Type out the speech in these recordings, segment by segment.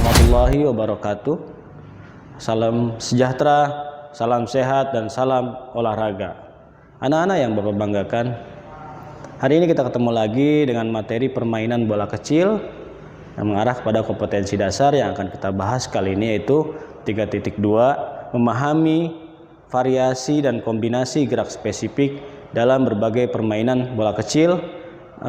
warahmatullahi wabarakatuh. Salam sejahtera, salam sehat, dan salam olahraga. Anak-anak yang Bapak banggakan, hari ini kita ketemu lagi dengan materi permainan bola kecil yang mengarah kepada kompetensi dasar yang akan kita bahas kali ini, yaitu 3.2, memahami variasi dan kombinasi gerak spesifik dalam berbagai permainan bola kecil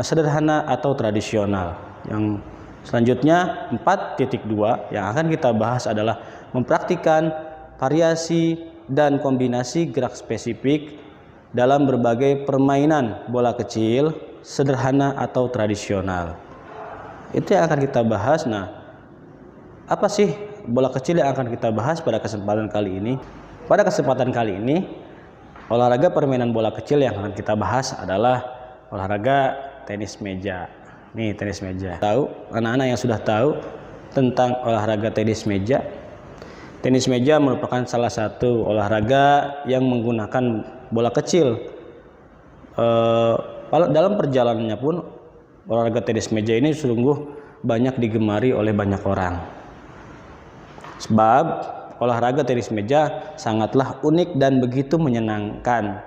sederhana atau tradisional. Yang selanjutnya 4.2 yang akan kita bahas adalah mempraktikkan variasi dan kombinasi gerak spesifik dalam berbagai permainan bola kecil sederhana atau tradisional. Itu yang akan kita bahas. Nah, apa sih bola kecil yang akan kita bahas pada kesempatan kali ini? Pada kesempatan kali ini, olahraga permainan bola kecil yang akan kita bahas adalah olahraga tenis meja. Nih, tenis meja. Tahu, anak-anak yang sudah tahu tentang olahraga tenis meja? Tenis meja merupakan salah satu olahraga yang menggunakan bola kecil. Dalam perjalanannya pun, olahraga tenis meja ini sungguh banyak digemari oleh banyak orang. Sebab olahraga tenis meja sangatlah unik dan begitu menyenangkan.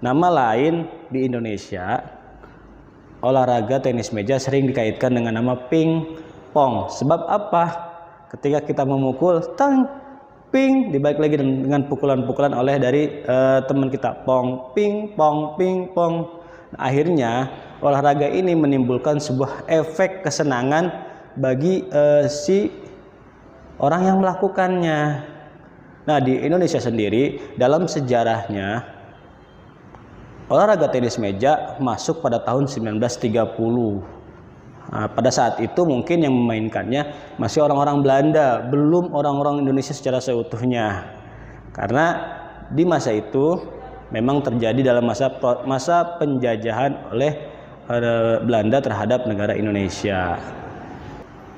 Nama lain di Indonesia, olahraga tenis meja sering dikaitkan dengan nama pingpong. Sebab apa? Ketika kita memukul, tang, ping, dibalik lagi dengan pukulan-pukulan oleh dari teman kita, pong, ping, pong, ping, pong. Nah, akhirnya olahraga ini menimbulkan sebuah efek kesenangan bagi si orang yang melakukannya. Nah, di Indonesia sendiri dalam sejarahnya olahraga tenis meja masuk pada tahun 1930. Nah, pada saat itu mungkin yang memainkannya masih orang-orang Belanda, belum orang-orang Indonesia secara seutuhnya. Karena di masa itu memang terjadi dalam masa penjajahan oleh Belanda terhadap negara Indonesia.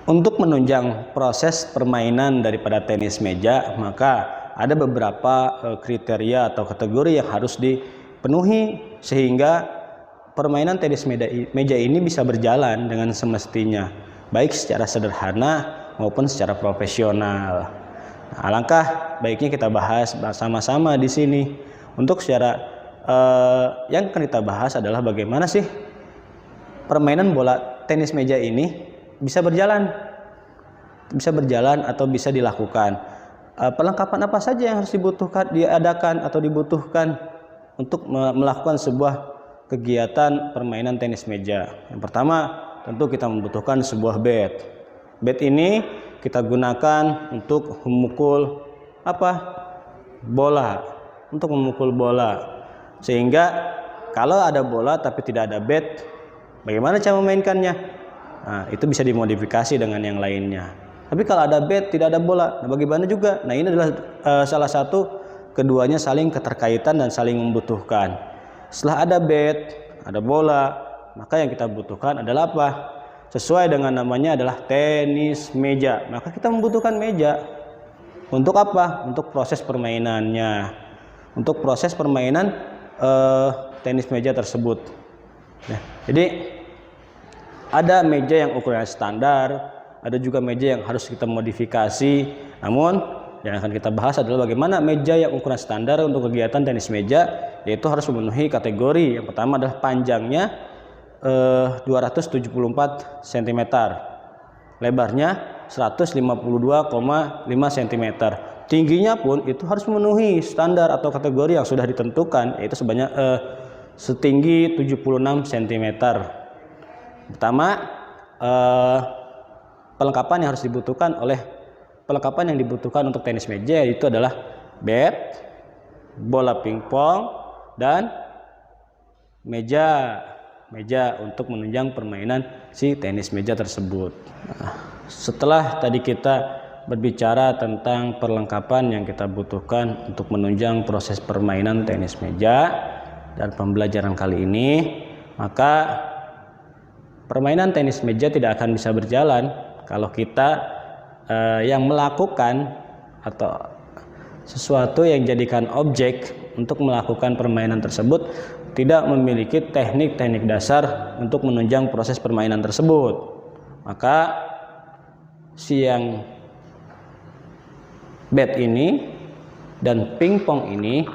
Untuk menunjang proses permainan daripada tenis meja, maka ada beberapa kriteria atau kategori yang harus dipenuhi sehingga permainan tenis meja ini bisa berjalan dengan semestinya, baik secara sederhana maupun secara profesional. Nah, alangkah baiknya kita bahas bersama-sama di sini. Untuk secara yang akan kita bahas adalah bagaimana sih permainan bola tenis meja ini bisa berjalan atau bisa dilakukan. Perlengkapan apa saja yang harus diadakan atau dibutuhkan untuk melakukan sebuah kegiatan permainan tenis meja. Yang pertama, tentu kita membutuhkan sebuah bat. Bat ini kita gunakan untuk memukul bola, untuk memukul bola. Sehingga kalau ada bola tapi tidak ada bat, bagaimana cara memainkannya? Nah, itu bisa dimodifikasi dengan yang lainnya. Tapi kalau ada bat tidak ada bola, nah bagaimana juga? Nah, ini adalah salah satu keduanya saling keterkaitan dan saling membutuhkan. Setelah ada bat, ada bola, maka yang kita butuhkan adalah apa? Sesuai dengan namanya adalah tenis meja. Maka kita membutuhkan meja. Untuk apa? Untuk proses permainannya. Untuk proses permainan tenis meja tersebut. Nah, jadi ada meja yang ukurannya standar, ada juga meja yang harus kita modifikasi. Namun yang akan kita bahas adalah bagaimana meja yang ukuran standar untuk kegiatan tenis meja, yaitu harus memenuhi kategori. Yang pertama adalah panjangnya 274 cm, lebarnya 152,5 cm. Tingginya pun itu harus memenuhi standar atau kategori yang sudah ditentukan, yaitu sebanyak setinggi 76 cm. Pertama, perlengkapan yang dibutuhkan untuk tenis meja itu adalah bat, bola pingpong, dan meja untuk menunjang permainan si tenis meja tersebut. Nah, setelah tadi kita berbicara tentang perlengkapan yang kita butuhkan untuk menunjang proses permainan tenis meja dan pembelajaran kali ini, maka permainan tenis meja tidak akan bisa berjalan kalau kita yang melakukan atau sesuatu yang jadikan objek untuk melakukan permainan tersebut tidak memiliki teknik-teknik dasar untuk menunjang proses permainan tersebut. Maka siang bat ini dan pingpong ini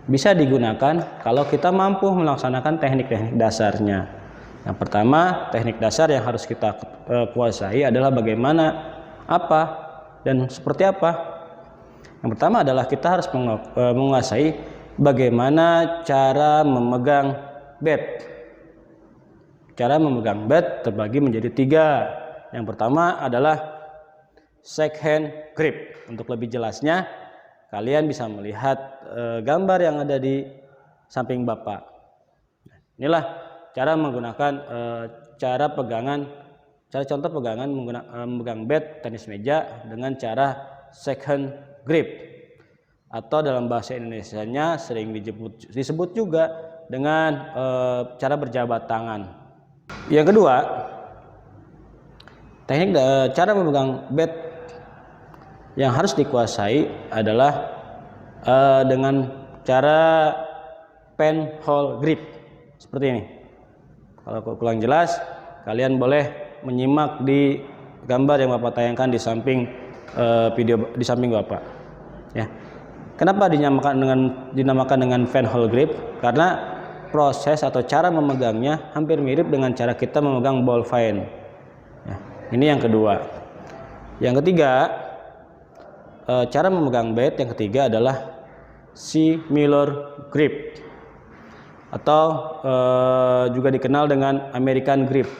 bisa digunakan kalau kita mampu melaksanakan teknik-teknik dasarnya. Yang pertama, teknik dasar yang harus kita kuasai adalah bagaimana, apa, dan seperti apa. Yang pertama adalah kita harus menguasai bagaimana cara memegang bat. Cara memegang bat terbagi menjadi 3. Yang pertama adalah shake hand grip. Untuk lebih jelasnya, kalian bisa melihat gambar yang ada di samping Bapak. Inilah cara menggunakan cara contoh pegangan memegang bat tenis meja dengan cara shake hand grip, atau dalam bahasa Indonesianya sering disebut juga dengan cara berjabat tangan. Yang kedua, teknik cara memegang bat yang harus dikuasai adalah dengan cara penhole grip seperti ini. Kalau kurang jelas, kalian boleh menyimak di gambar yang Bapak tayangkan di samping video di samping Bapak. Ya. Kenapa dinamakan dengan penhole grip? Karena proses atau cara memegangnya hampir mirip dengan cara kita memegang ball pen. Ya. Ini yang kedua. Yang ketiga, cara memegang bat yang ketiga adalah similar grip, atau juga dikenal dengan American grip.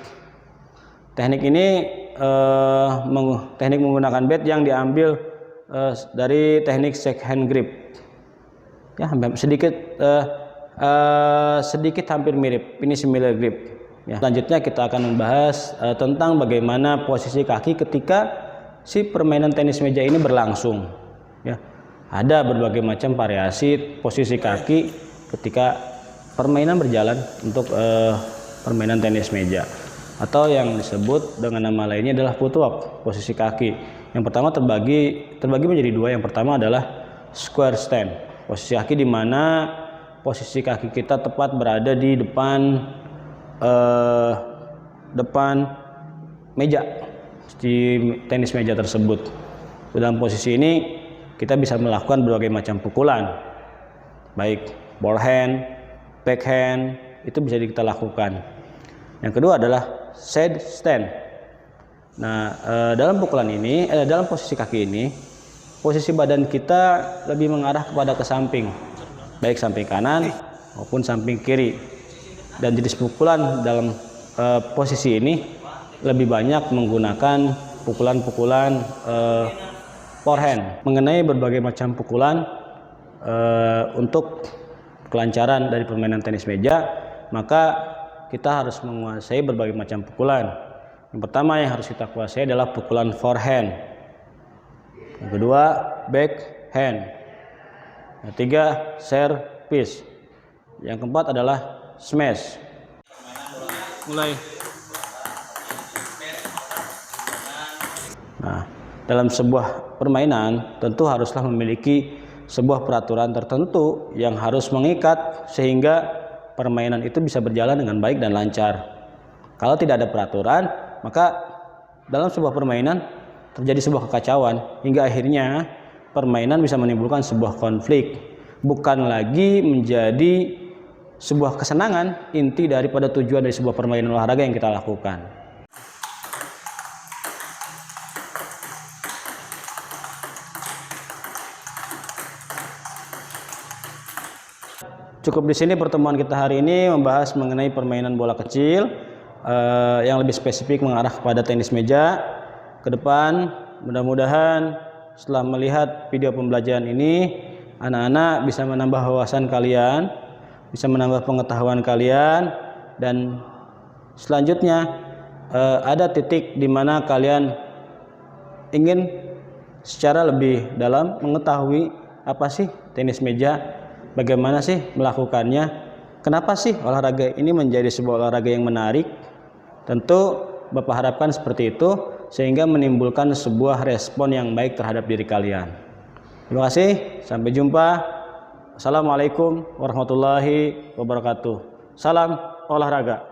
Teknik ini teknik menggunakan bat yang diambil dari teknik shake hand grip. Ya, sedikit hampir mirip. Ini similar grip. Ya. Selanjutnya kita akan membahas tentang bagaimana posisi kaki ketika si permainan tenis meja ini berlangsung. Ya, ada berbagai macam variasi posisi kaki ketika permainan berjalan untuk permainan tenis meja, atau yang disebut dengan nama lainnya adalah footwork, posisi kaki. Yang pertama terbagi menjadi 2. Yang pertama adalah square stand, posisi kaki di mana posisi kaki kita tepat berada di depan meja di tenis meja tersebut. Dalam posisi ini kita bisa melakukan berbagai macam pukulan, baik forehand, backhand, itu bisa kita lakukan. Yang kedua adalah side stand. Nah, dalam pukulan ini, dalam posisi kaki ini, posisi badan kita lebih mengarah ke samping, baik samping kanan maupun samping kiri. Dan jenis pukulan dalam posisi ini lebih banyak menggunakan pukulan-pukulan forehand. Mengenai berbagai macam pukulan untuk kelancaran dari permainan tenis meja, maka kita harus menguasai berbagai macam pukulan. Yang pertama yang harus kita kuasai adalah pukulan forehand. Yang kedua, backhand. Yang ketiga, service. Yang keempat adalah smash. Mulai. Nah, dalam sebuah permainan tentu haruslah memiliki sebuah peraturan tertentu yang harus mengikat sehingga permainan itu bisa berjalan dengan baik dan lancar. Kalau tidak ada peraturan, maka dalam sebuah permainan terjadi sebuah kekacauan hingga akhirnya permainan bisa menimbulkan sebuah konflik, bukan lagi menjadi sebuah kesenangan inti daripada tujuan dari sebuah permainan olahraga yang kita lakukan. Cukup di sini pertemuan kita hari ini membahas mengenai permainan bola kecil yang lebih spesifik mengarah kepada tenis meja. Ke depan mudah-mudahan setelah melihat video pembelajaran ini, anak-anak bisa menambah wawasan kalian, bisa menambah pengetahuan kalian, dan selanjutnya ada titik di mana kalian ingin secara lebih dalam mengetahui apa sih tenis meja, bagaimana sih melakukannya, kenapa sih olahraga ini menjadi sebuah olahraga yang menarik. Tentu Bapak harapkan seperti itu sehingga menimbulkan sebuah respon yang baik terhadap diri kalian. Terima kasih, sampai jumpa. Assalamualaikum warahmatullahi wabarakatuh. Salam olahraga.